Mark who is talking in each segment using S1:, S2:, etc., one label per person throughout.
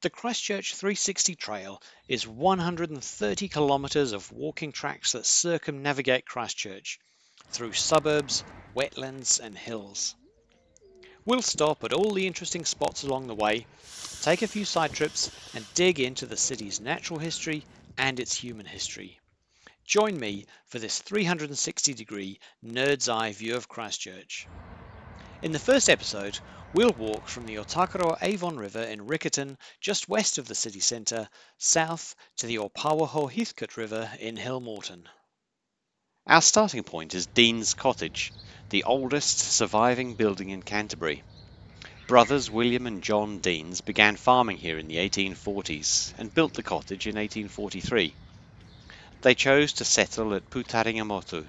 S1: The Christchurch 360 Trail is 130 kilometres of walking tracks that circumnavigate Christchurch through suburbs, wetlands and hills. We'll stop at all the interesting spots along the way, take a few side trips and dig into the city's natural history and its human history. Join me for this 360-degree nerd's eye view of Christchurch. In the first episode, we'll walk from the Ōtākaro Avon River in Riccarton, just west of the city centre, south to the Ōpāwaho Heathcote River in Hillmorton. Our starting point is Dean's Cottage, the oldest surviving building in Canterbury. Brothers William and John Deans began farming here in the 1840s and built the cottage in 1843. They chose to settle at Putaringamotu,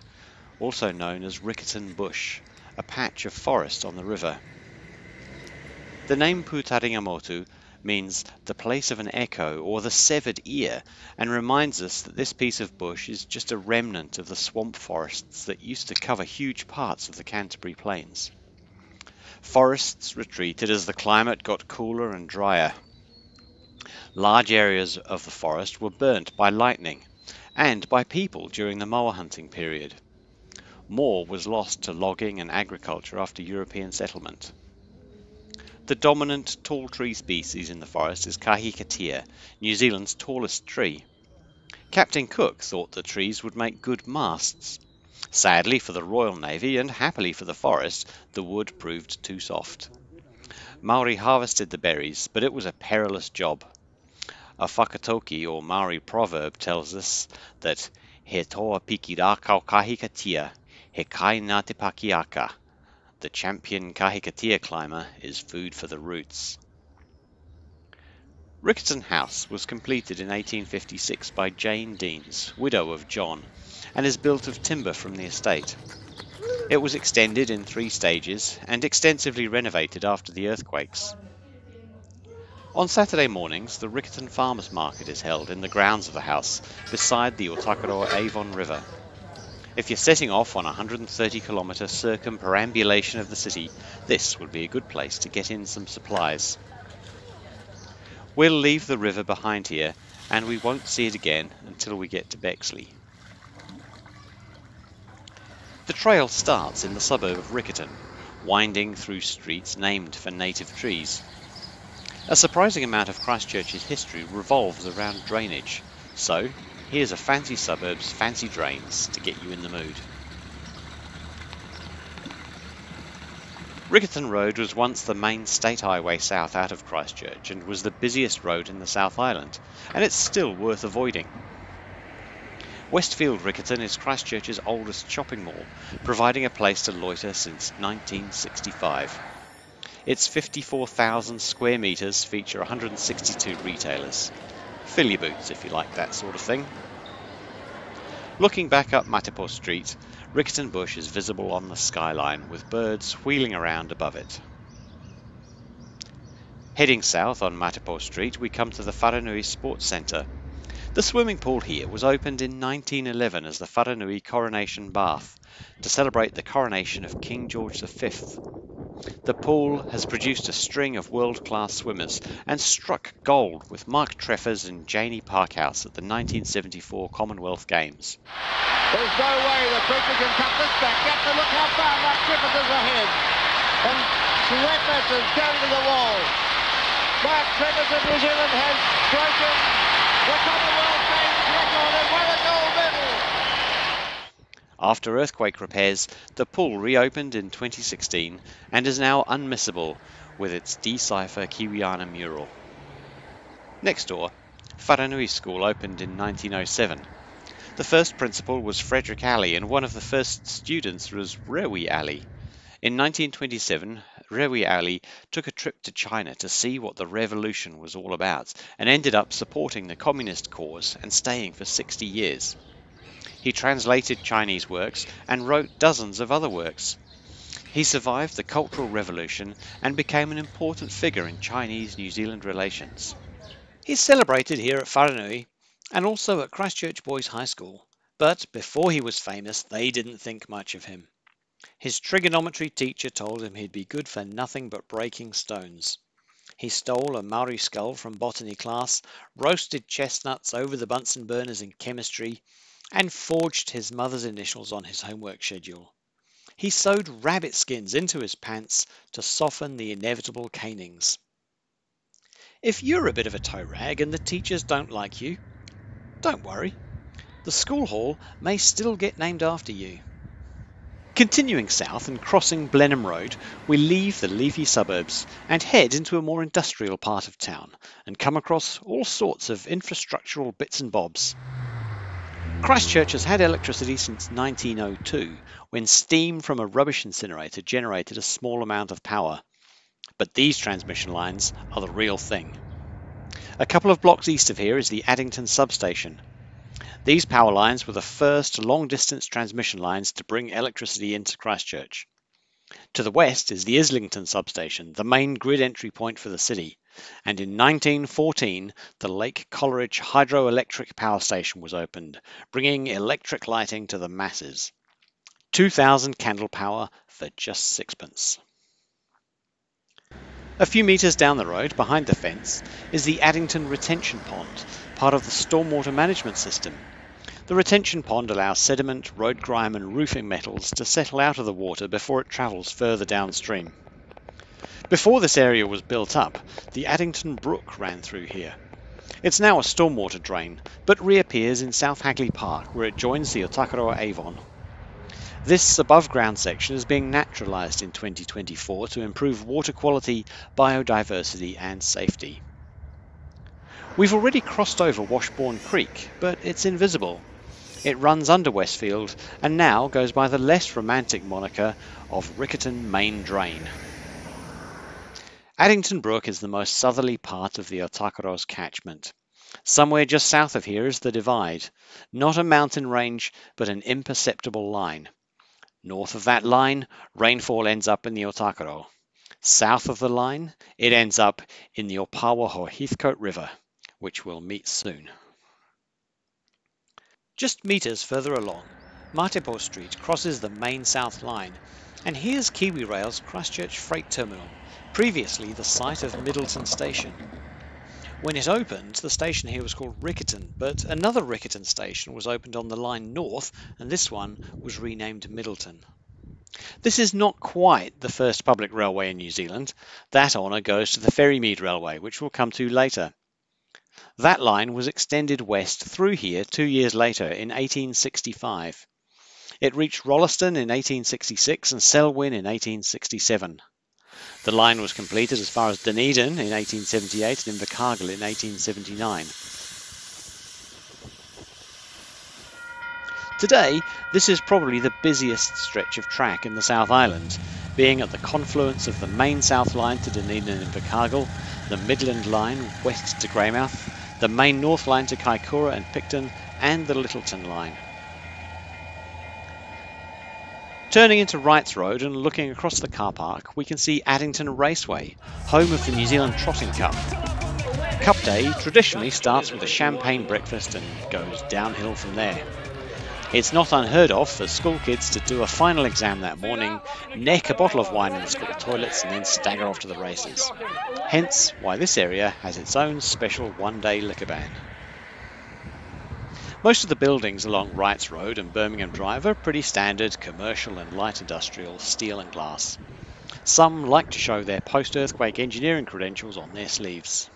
S1: also known as Riccarton Bush, a patch of forest on the river. The name Putaringamotu means the place of an echo or the severed ear, and reminds us that this piece of bush is just a remnant of the swamp forests that used to cover huge parts of the Canterbury Plains. Forests retreated as the climate got cooler and drier. Large areas of the forest were burnt by lightning and by people during the moa hunting period. More was lost to logging and agriculture after European settlement. The dominant tall tree species in the forest is kahikatea, New Zealand's tallest tree. Captain Cook thought the trees would make good masts. Sadly for the Royal Navy and happily for the forest, the wood proved too soft. Maori harvested the berries, but it was a perilous job. A whakatoki or Maori proverb tells us that he toa piki rākau kahikatea, he kai nā te pakiaka. The champion kahikatea climber is food for the roots. Riccarton House was completed in 1856 by Jane Deans, widow of John, and is built of timber from the estate. It was extended in 3 stages and extensively renovated after the earthquakes. On Saturday mornings, the Riccarton Farmers Market is held in the grounds of the house, beside the Ōtākaro Avon River. If you're setting off on a 130-kilometre circumperambulation of the city, this would be a good place to get in some supplies. We'll leave the river behind here, and we won't see it again until we get to Bexley. The trail starts in the suburb of Riccarton, winding through streets named for native trees. A surprising amount of Christchurch's history revolves around drainage, so here's a fancy suburb's fancy drains to get you in the mood. Riccarton Road was once the main state highway south out of Christchurch and was the busiest road in the South Island, and it's still worth avoiding. Westfield Riccarton is Christchurch's oldest shopping mall, providing a place to loiter since 1965. Its 54,000 square metres feature 162 retailers. Fill your boots if you like that sort of thing. Looking back up Matapo Street, Riccarton Bush is visible on the skyline with birds wheeling around above it. Heading south on Matapo Street, we come to the Wharenui Sports Centre. The swimming pool here was opened in 1911 as the Wharenui Coronation Bath to celebrate the coronation of King George V. The pool has produced a string of world-class swimmers and struck gold with Mark Treffers and Janie Parkhouse at the 1974 Commonwealth Games.
S2: There's no way the British can cut this back. Get to look how far Mark Treffers is ahead. And Treffers is going to the wall. Mark Treffers of New Zealand has broken the Commonwealth Games record and won a gold medal.
S1: After earthquake repairs, the pool reopened in 2016 and is now unmissable with its Decipher Kiwiana mural. Next door, Wharenui School opened in 1907. The first principal was Frederick Alley and one of the first students was Rewi Alley. In 1927, Rewi Alley took a trip to China to see what the revolution was all about and ended up supporting the communist cause and staying for 60 years. He translated Chinese works and wrote dozens of other works. He survived the Cultural Revolution and became an important figure in Chinese-New Zealand relations. He's celebrated here at Wharenui and also at Christchurch Boys High School, but before he was famous they didn't think much of him. His trigonometry teacher told him he'd be good for nothing but breaking stones. He stole a Maori skull from botany class, roasted chestnuts over the Bunsen burners in chemistry, and forged his mother's initials on his homework schedule. He sewed rabbit skins into his pants to soften the inevitable canings. If you're a bit of a toe rag and the teachers don't like you, don't worry. The school hall may still get named after you. Continuing south and crossing Blenheim Road, we leave the leafy suburbs and head into a more industrial part of town and come across all sorts of infrastructural bits and bobs. Christchurch has had electricity since 1902, when steam from a rubbish incinerator generated a small amount of power. But these transmission lines are the real thing. A couple of blocks east of here is the Addington substation. These power lines were the first long-distance transmission lines to bring electricity into Christchurch. To the west is the Islington substation, the main grid entry point for the city, and in 1914 the Lake Coleridge hydroelectric power station was opened, bringing electric lighting to the masses. 2,000 candle power for just sixpence. A few metres down the road, behind the fence, is the Addington Retention Pond, part of the Stormwater management system. The retention pond allows sediment, road grime and roofing metals to settle out of the water before it travels further downstream. Before this area was built up, the Addington Brook ran through here. It's now a stormwater drain, but reappears in South Hagley Park where it joins the Ōtākaro Avon. This above-ground section is being naturalised in 2024 to improve water quality, biodiversity and safety. We've already crossed over Washbourne Creek, but it's invisible. It runs under Westfield and now goes by the less romantic moniker of Riccarton Main Drain. Addington Brook is the most southerly part of the Ōtākaro's catchment. Somewhere just south of here is the Divide, not a mountain range but an imperceptible line. North of that line, rainfall ends up in the Ōtākaro. South of the line, it ends up in the Ōpāwaho Heathcote River, which we'll meet soon. Just metres further along, Matepo Street crosses the main south line, and here's Kiwi Rail's Christchurch Freight Terminal, previously the site of Middleton Station. When it opened, the station here was called Riccarton, but another Riccarton station was opened on the line north, and this one was renamed Middleton. This is not quite the first public railway in New Zealand. That honour goes to the Ferrymead Railway, which we'll come to later. That line was extended west through here 2 years later in 1865. It reached Rolleston in 1866 and Selwyn in 1867. The line was completed as far as Dunedin in 1878 and Invercargill in 1879. Today, this is probably the busiest stretch of track in the South Island, being at the confluence of the main South Line to Dunedin and Invercargill, the Midland Line west to Greymouth, the main North Line to Kaikoura and Picton, and the Littleton Line. Turning into Wrights Road and looking across the car park, we can see Addington Raceway, home of the New Zealand Trotting Cup. Cup Day traditionally starts with a champagne breakfast and goes downhill from there. It's not unheard of for school kids to do a final exam that morning, neck a bottle of wine in the school toilets and then stagger off to the races. Hence why this area has its own special one-day liquor ban. Most of the buildings along Wrights Road and Birmingham Drive are pretty standard commercial and light industrial steel and glass. Some like to show their post-earthquake engineering credentials on their sleeves.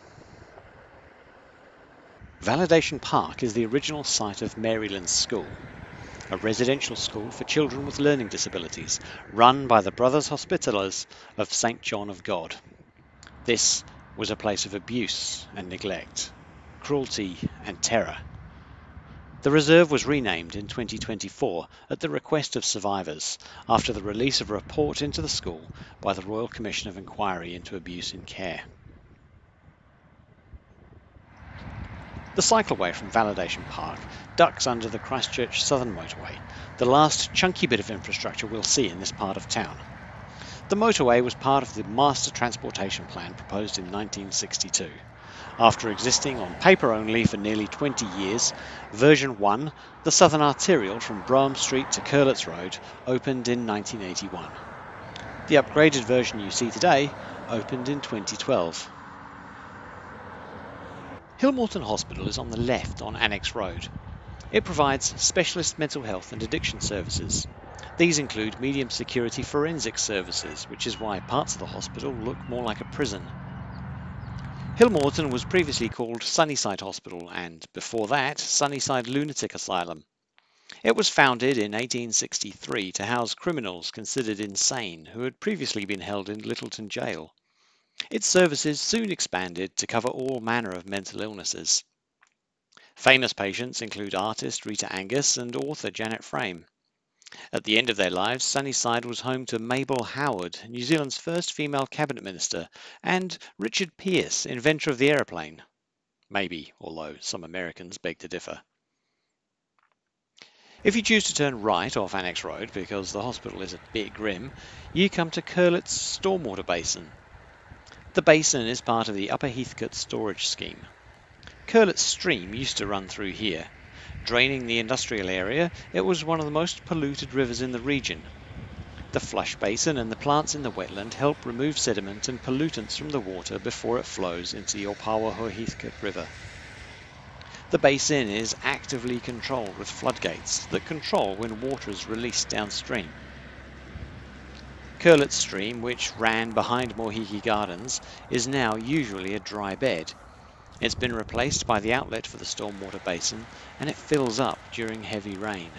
S1: Validation Park is the original site of Maryland's School, a residential school for children with learning disabilities, run by the Brothers Hospitallers of St. John of God. This was a place of abuse and neglect, cruelty and terror. The reserve was renamed in 2024 at the request of survivors after the release of a report into the school by the Royal Commission of Inquiry into Abuse in Care. The cycleway from Validation Park ducks under the Christchurch Southern Motorway, the last chunky bit of infrastructure we'll see in this part of town. The motorway was part of the Master Transportation Plan proposed in 1962. After existing on paper only for nearly 20 years, version 1, the Southern Arterial from Brougham Street to Curletts Road, opened in 1981. The upgraded version you see today opened in 2012. Hillmorton Hospital is on the left on Annex Road. It provides specialist mental health and addiction services. These include medium security forensic services, which is why parts of the hospital look more like a prison. Hillmorton was previously called Sunnyside Hospital and, before that, Sunnyside Lunatic Asylum. It was founded in 1863 to house criminals considered insane who had previously been held in Littleton Jail. Its services soon expanded to cover all manner of mental illnesses. Famous patients include artist Rita Angus and author Janet Frame. At the end of their lives, Sunnyside was home to Mabel Howard, New Zealand's first female cabinet minister, and Richard Pearce, inventor of the aeroplane. Maybe, although some Americans beg to differ. If you choose to turn right off Annex Road, because the hospital is a bit grim, you come to Curletts Stormwater Basin. The basin is part of the Upper Heathcote storage scheme. Curletts stream used to run through here. Draining the industrial area, it was one of the most polluted rivers in the region. The flush basin and the plants in the wetland help remove sediment and pollutants from the water before it flows into the Ōpāwaho Heathcote River. The basin is actively controlled with floodgates that control when water is released downstream. Curletts Stream, which ran behind Mohiki Gardens, is now usually a dry bed. It's been replaced by the outlet for the stormwater basin, and it fills up during heavy rain.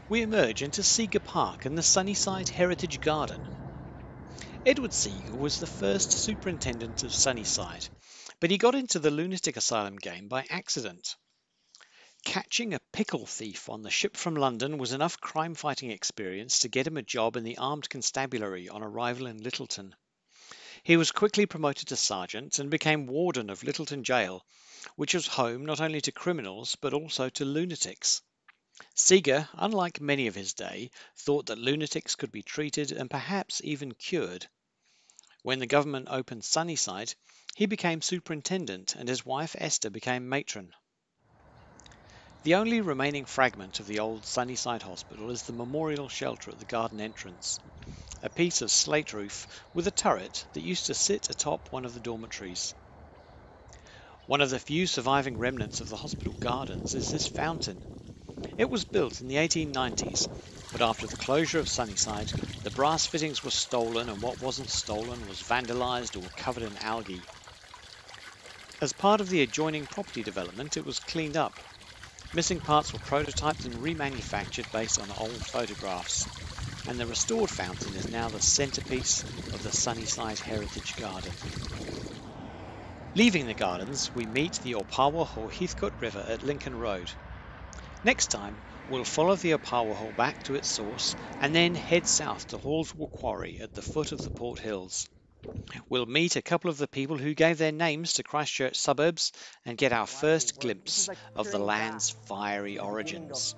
S1: We emerge into Seager Park and the Sunnyside Heritage Garden. Edward Seager was the first superintendent of Sunnyside, but he got into the lunatic asylum game by accident. Catching a pickle thief on the ship from London was enough crime-fighting experience to get him a job in the armed constabulary on arrival in Littleton. He was quickly promoted to sergeant and became warden of Littleton Jail, which was home not only to criminals but also to lunatics. Seager, unlike many of his day, thought that lunatics could be treated and perhaps even cured. When the government opened Sunnyside, he became superintendent and his wife Esther became matron. The only remaining fragment of the old Sunnyside Hospital is the memorial shelter at the garden entrance, a piece of slate roof with a turret that used to sit atop one of the dormitories. One of the few surviving remnants of the hospital gardens is this fountain. It was built in the 1890s, but after the closure of Sunnyside, the brass fittings were stolen and what wasn't stolen was vandalised or covered in algae. As part of the adjoining property development, it was cleaned up. Missing parts were prototyped and remanufactured based on old photographs, and the restored fountain is now the centrepiece of the Sunnyside Heritage Garden. Leaving the gardens, we meet the Ōpāwaho Heathcote River at Lincoln Road. Next time, we'll follow the Ōpāwaho back to its source and then head south to Hallswell Quarry at the foot of the Port Hills. We'll meet a couple of the people who gave their names to Christchurch suburbs and get our first glimpse of the land's fiery origins.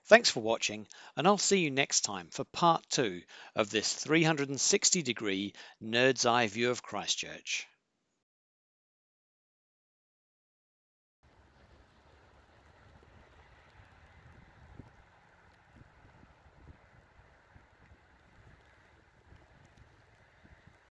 S1: Thanks for watching, and I'll see you next time for part 2 of this 360-degree nerd's eye view of Christchurch.